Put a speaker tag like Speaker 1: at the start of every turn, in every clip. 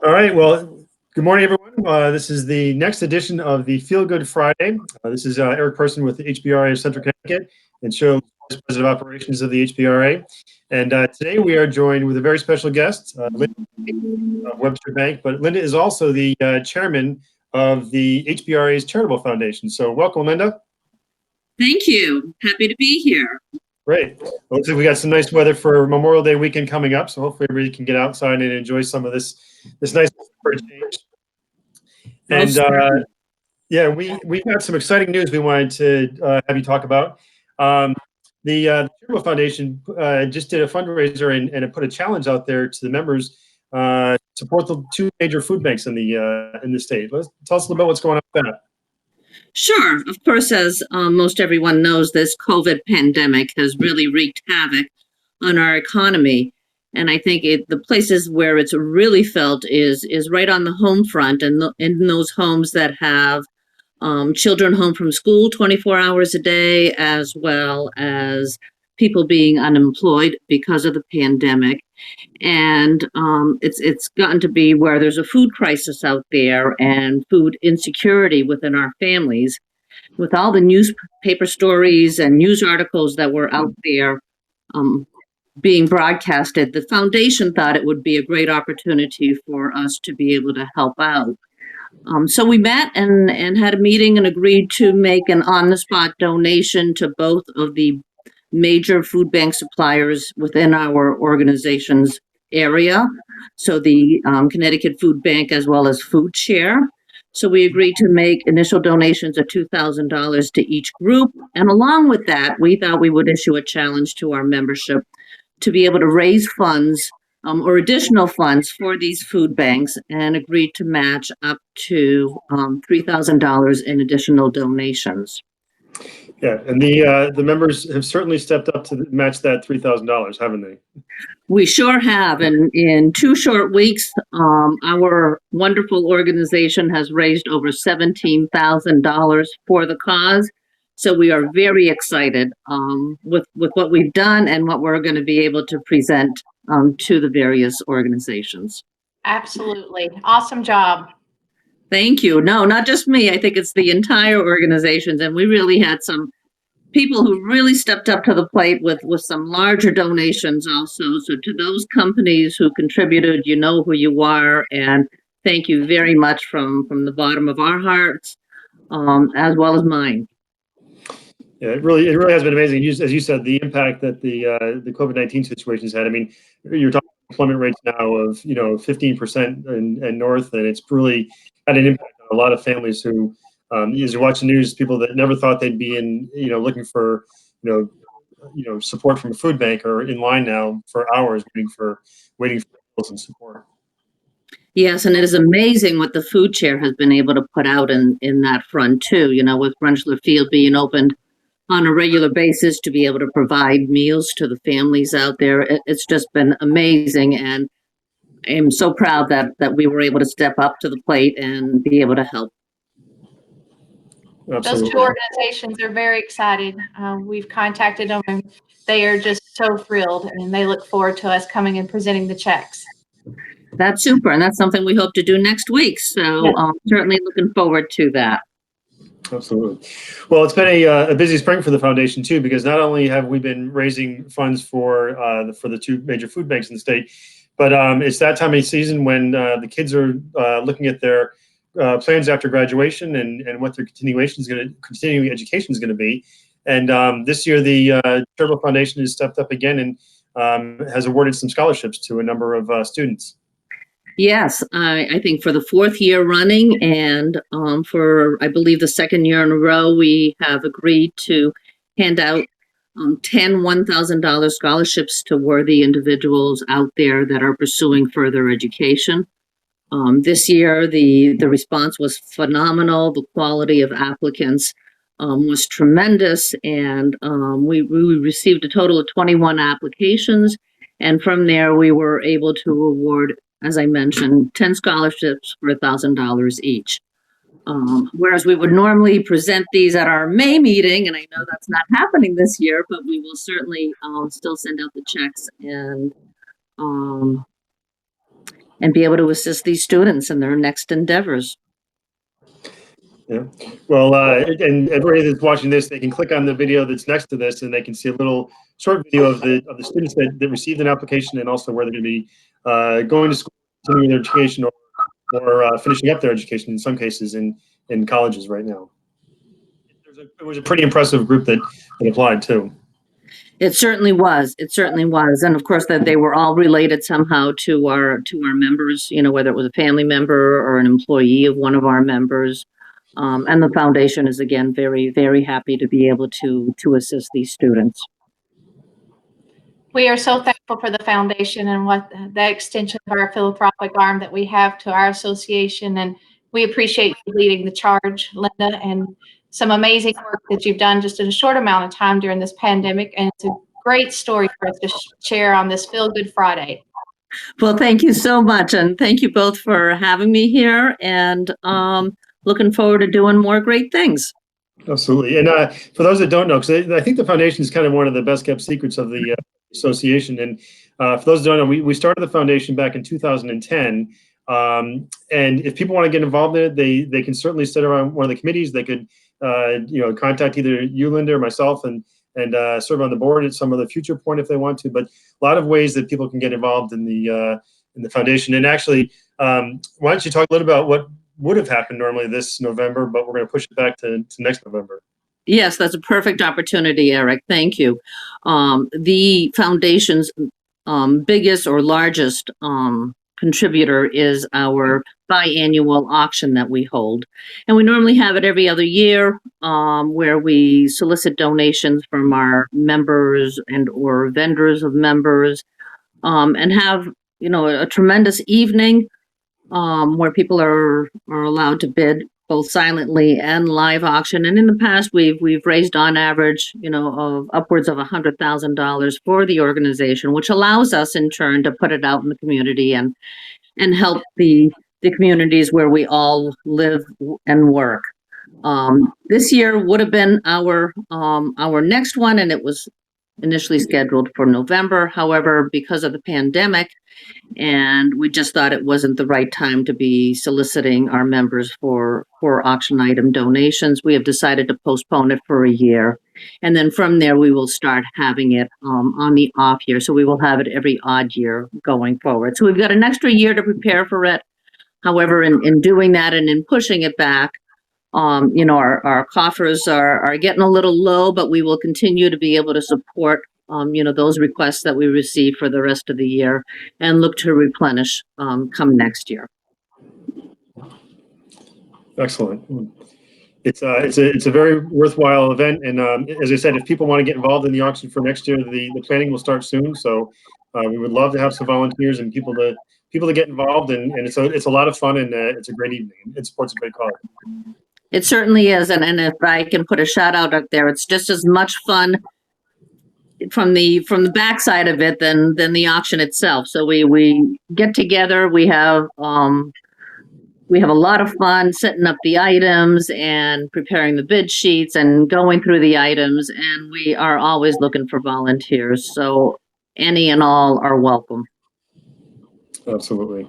Speaker 1: All right. Well, good morning, everyone. This is the next edition of the Feel Good Friday. This is Eric Person with the HBRA of Central Connecticut and Show Vice President of Operations of the HBRA. And today we are joined with a very special guest, Linda of Webster Bank. But Linda is also the chairman of the HBRA's Charitable Foundation. So welcome, Linda.
Speaker 2: Thank you. Happy to be here.
Speaker 1: Great. Well, looks like we got some nice weather for Memorial Day weekend coming up. So hopefully everybody can get outside and enjoy some of this nice for a change. And yeah, we got some exciting news we wanted to have you talk about. The Charitable Foundation just did a fundraiser and it put a challenge out there to the members support the two major food banks in the state. Tell us a little bit what's going on with that.
Speaker 2: Sure. Of course, as most everyone knows, this COVID pandemic has really wreaked havoc on our economy. And I think the places where it's really felt is right on the home front and in those homes that have children home from school 24 hours a day, as well as people being unemployed because of the pandemic. And it's gotten to be where there's a food crisis out there and food insecurity within our families. With all the newspaper stories and news articles that were out there being broadcasted, the foundation thought it would be a great opportunity for us to be able to help out. So we met and had a meeting and agreed to make an on-the-spot donation to both of the major food bank suppliers within our organization's area. So the Connecticut Food Bank as well as Food Share. So we agreed to make initial donations of $2,000 to each group. And along with that, we thought we would issue a challenge to our membership to be able to raise funds or additional funds for these food banks and agreed to match up to $3,000 in additional donations.
Speaker 1: Yeah, and the members have certainly stepped up to match that $3,000, haven't they?
Speaker 2: We sure have, and in 2 short weeks, our wonderful organization has raised over $17,000 for the cause. So we are very excited with what we've done and what we're going to be able to present to the various organizations.
Speaker 3: Absolutely. Awesome job.
Speaker 2: Thank you. No, not just me. I think it's the entire organizations. And we really had some people who really stepped up to the plate with some larger donations also. So to those companies who contributed, you know who you are. And thank you very much from the bottom of our hearts, as well as mine.
Speaker 1: Yeah, it really has been amazing. As you said, the impact that the COVID-19 situation has had. I mean, you're talking employment rates now of 15% and north, and it's really had an impact on a lot of families who, as you watch the news, people that never thought they'd be in looking for support from a food bank are in line now for hours waiting for meals and support.
Speaker 2: Yes, and it is amazing what the Food Share has been able to put out in that front too. With Rentschler Field being opened on a regular basis to be able to provide meals to the families out there. It's just been amazing. And I'm so proud that we were able to step up to the plate and be able to help.
Speaker 1: Absolutely.
Speaker 3: Those two organizations are very excited. We've contacted them and they are just so thrilled and they look forward to us coming and presenting the checks.
Speaker 2: That's super. And that's something we hope to do next week. So certainly looking forward to that.
Speaker 1: Absolutely. Well, it's been a busy spring for the foundation too, because not only have we been raising funds for the two major food banks in the state, but it's that time of season when the kids are looking at their plans after graduation and what their continuing education is going to be. And this year, the Charitable Foundation has stepped up again and has awarded some scholarships to a number of students.
Speaker 2: Yes, I think for the 4th year running and for, I believe, the 2nd year in a row, we have agreed to hand out 10 $1,000 scholarships to worthy individuals out there that are pursuing further education. This year, the response was phenomenal. The quality of applicants was tremendous, and we received a total of 21 applications. And from there, we were able to award, as I mentioned, 10 scholarships for $1,000 each. Whereas we would normally present these at our May meeting, and I know that's not happening this year, but we will certainly still send out the checks and and be able to assist these students in their next endeavors.
Speaker 1: Yeah. Well, and everybody that's watching this, they can click on the video that's next to this, and they can see a little short video of the students that received an application, and also where they're going to be going to school, continuing their education, or finishing up their education in some cases in colleges right now. It was a pretty impressive group that applied too.
Speaker 2: It certainly was. It certainly was, and of course that they were all related somehow to our members. You know, whether it was a family member or an employee of one of our members. And the foundation is again very, very happy to be able to assist these students.
Speaker 3: We are so thankful for the foundation and what the extension of our philanthropic arm that we have to our association, and we appreciate you leading the charge, Linda, and some amazing work that you've done just in a short amount of time during this pandemic. And it's a great story for us to share on this Feel Good Friday.
Speaker 2: Well, thank you so much, and thank you both for having me here, and looking forward to doing more great things.
Speaker 1: Absolutely. And for those that don't know, because I think the foundation is kind of one of the best kept secrets of the association. And for those that don't know, we started the foundation back in 2010. And if people want to get involved in it, they can certainly sit around one of the committees. They could, contact either you, Linda, or myself, and serve on the board at some of the future point if they want to. But a lot of ways that people can get involved in the foundation. And actually, why don't you talk a little about what would have happened normally this November, but we're going to push it back to next November.
Speaker 2: Yes, that's a perfect opportunity, Eric. Thank you. The foundation's biggest or largest contributor is our biannual auction that we hold. And we normally have it every other year, where we solicit donations from our members and or vendors of members, and have, a tremendous evening where people are allowed to bid both silently and live auction. And in the past, we've raised on average, of upwards of $100,000 for the organization, which allows us in turn to put it out in the community and help the communities where we all live and work. This year would have been our next one, and it was initially scheduled for November. However, because of the pandemic, and we just thought it wasn't the right time to be soliciting our members for auction item donations, we have decided to postpone it for a year. And then from there, we will start having it on the off year. So we will have it every odd year going forward. So we've got an extra year to prepare for it. However, in doing that and in pushing it back, our coffers are getting a little low, but we will continue to be able to support those requests that we receive for the rest of the year and look to replenish come next year.
Speaker 1: Excellent. It's a very worthwhile event. And as I said, if people want to get involved in the auction for next year, the planning will start soon. So we would love to have some volunteers and people to get involved. And it's a lot of fun, and it's a great evening. It supports a great cause.
Speaker 2: It certainly is. And if I can put a shout out up there, it's just as much fun from the backside of it than the auction itself. So we get together, we have a lot of fun setting up the items and preparing the bid sheets and going through the items, and we are always looking for volunteers. So any and all are welcome.
Speaker 1: Absolutely.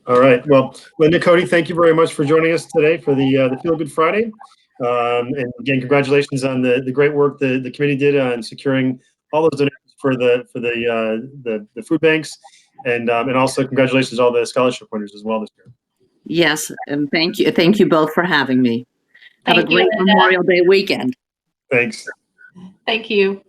Speaker 1: All right. Well, Linda, Cote, thank you very much for joining us today for the Feel Good Friday. And again, congratulations on the great work the committee did on securing all those donations for the food banks, and also congratulations to all the scholarship winners as well this year.
Speaker 2: Yes, and thank you both for having me. Have a great
Speaker 3: Linda.
Speaker 2: Memorial Day weekend.
Speaker 1: Thanks.
Speaker 3: Thank you.